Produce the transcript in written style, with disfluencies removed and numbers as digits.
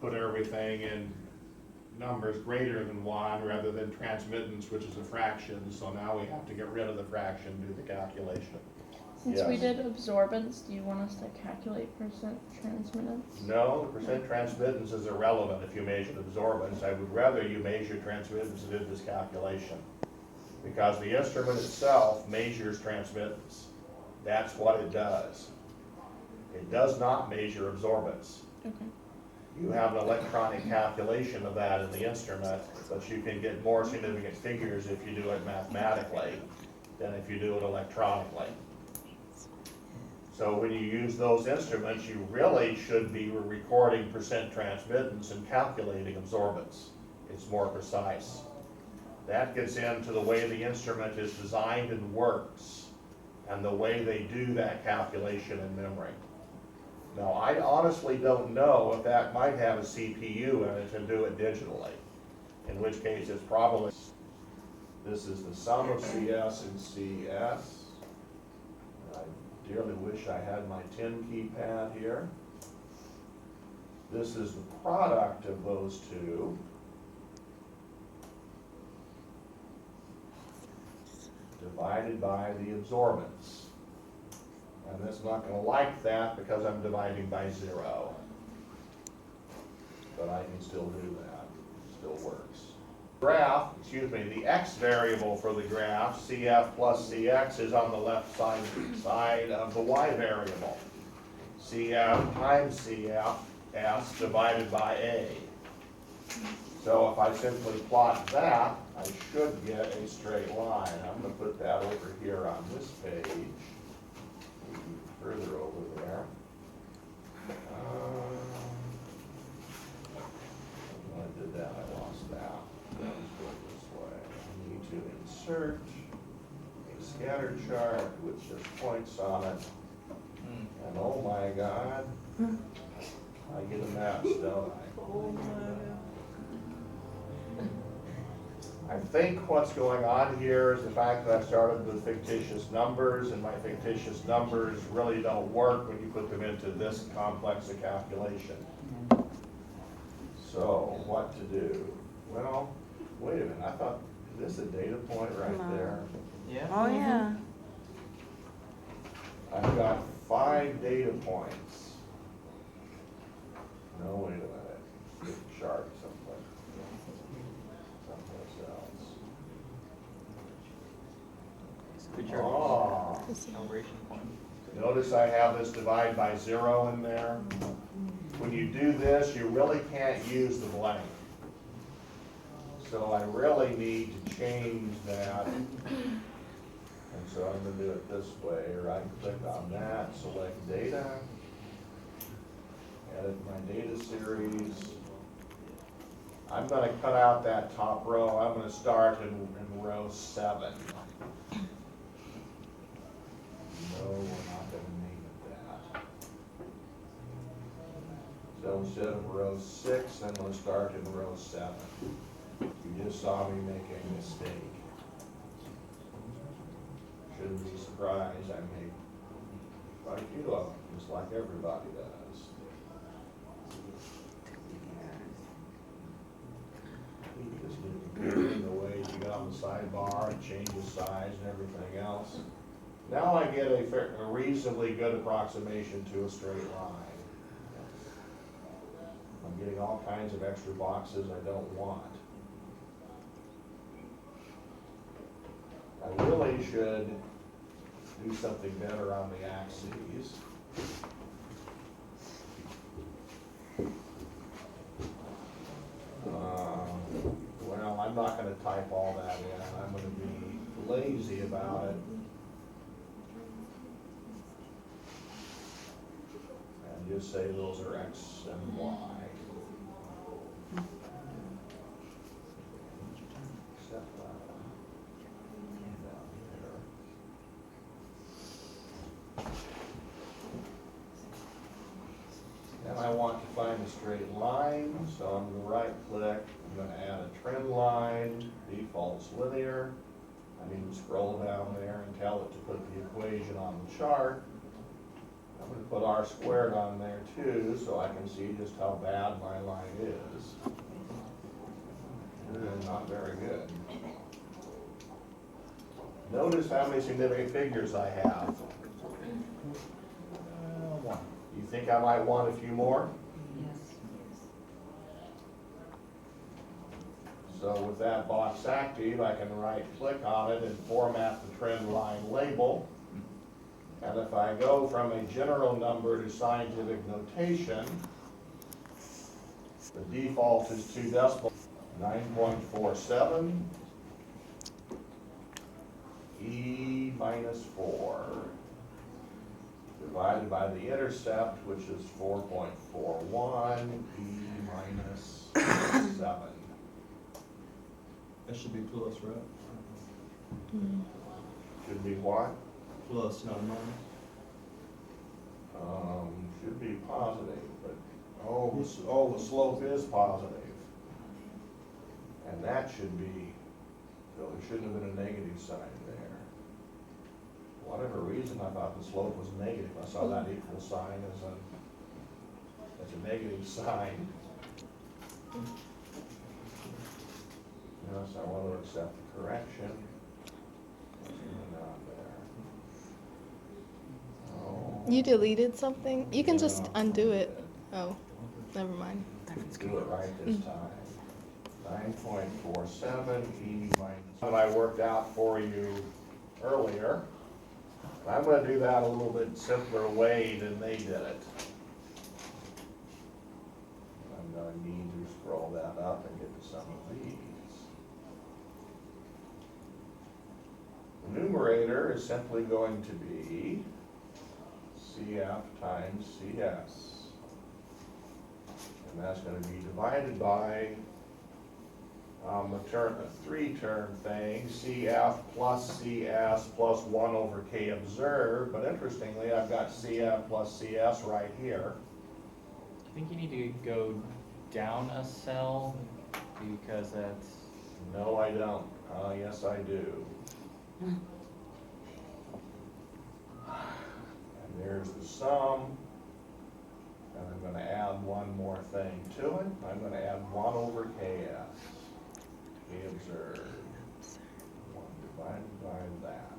put everything in numbers greater than 1 rather than transmittance, which is a fraction, so now we have to get rid of the fraction, do the calculation. Since we Yes. did absorbance, do you want us to calculate percent transmittance? No, the percent transmittance is irrelevant if you measure absorbance. I would rather you measure transmittance and do this calculation, because the instrument itself measures transmittance. That's what it does. It does not measure absorbance. Okay. You have an electronic calculation of that in the instrument, but you can get more significant figures if you do it mathematically than if you do it electronically. So when you use those instruments, you really should be recording percent transmittance and calculating absorbance. It's more precise. That gets into the way the instrument is designed and works, and the way they do that calculation in memory. Now, I honestly don't know if that might have a CPU in it and do it digitally, in which case it's probably, this is the sum of CS and CS. I dearly wish I had my 10 keypad here. This is the product of those two. Divided by the absorbance. And it's not going to like that because I'm dividing by 0. But I can still do that. It still works. The x variable for the graph, CF plus CX, is on the left side of the y variable. CF times CF, S divided by A. So if I simply plot that, I should get a straight line. I'm going to put that over here on this page. Further over there. When I did that, I lost that. That was going this way. I need to insert a scatter chart with just points on it. And oh my God, I get a mess, don't I? Oh my God. I think what's going on here is the fact that I started with fictitious numbers, and my fictitious numbers really don't work when you put them into this complex a calculation. So, what to do? Well, wait a minute, I thought, is this a data point right there? Yeah. Oh, yeah. I've got 5 data points. No, wait a minute, get the chart someplace else. Good chart. Oh. Calibration point. Notice I have this divide by 0 in there. When you do this, you really can't use the blank. So I really need to change that. And so I'm going to do it this way. Right click on that, select data, edit my data series. I'm going to cut out that top row. I'm going to start in row 7. No, we're not going to name it that. So instead of row 6, I'm going to start in row 7. You just saw me make a mistake. Shouldn't be surprised, I make quite a few of them, just like everybody does. Just in the way you get on the sidebar, it changes size and everything else. Now I get a reasonably good approximation to a straight line. I'm getting all kinds of extra boxes I don't want. I really should do something better on the axes. Well, I'm not going to type all that in. I'm going to be lazy about it. And just say those are X and Y. Except that one. Down here. And I want to find a straight line, so I'm going to right click. I'm going to add a trend line, default's linear. I need to scroll down there and tell it to put the equation on the chart. I'm gonna put R squared on there too, so I can see just how bad my line is. Not very good. Notice how many significant figures I have. One. You think I might want a few more? So with that box active, I can right click on it and format the trend line label. And if I go from a general number to scientific notation, the default is 2 decibels, 9.47 E minus 4 divided by the intercept, which is 4.41 E minus 7. That should be plus, right? Should be what? Plus, not minus. Should be positive, but, the slope is positive. And that should be, so there shouldn't have been a negative sign there. Whatever reason, I thought the slope was negative. I saw that equal sign as a negative sign. Yes, I want to accept the correction. Not there. Oh. You deleted something? You can just Yeah. undo it. Oh, never mind. Let's do it right this time. 9.47 E minus, what I worked out for you earlier. I'm gonna do that a little bit simpler way than they did it. I'm gonna need to scroll that up and get to some of these. The numerator is simply going to be CF times CS. And that's gonna be divided by a three-term thing, CF plus CS plus 1 over K observed, but interestingly, I've got CF plus CS right here. I think you need to go down a cell because that's. No, I don't. Yes, I do. And there's the sum. And I'm gonna add one more thing to it. I'm gonna add 1 over KS. K observed. 1 divided by that.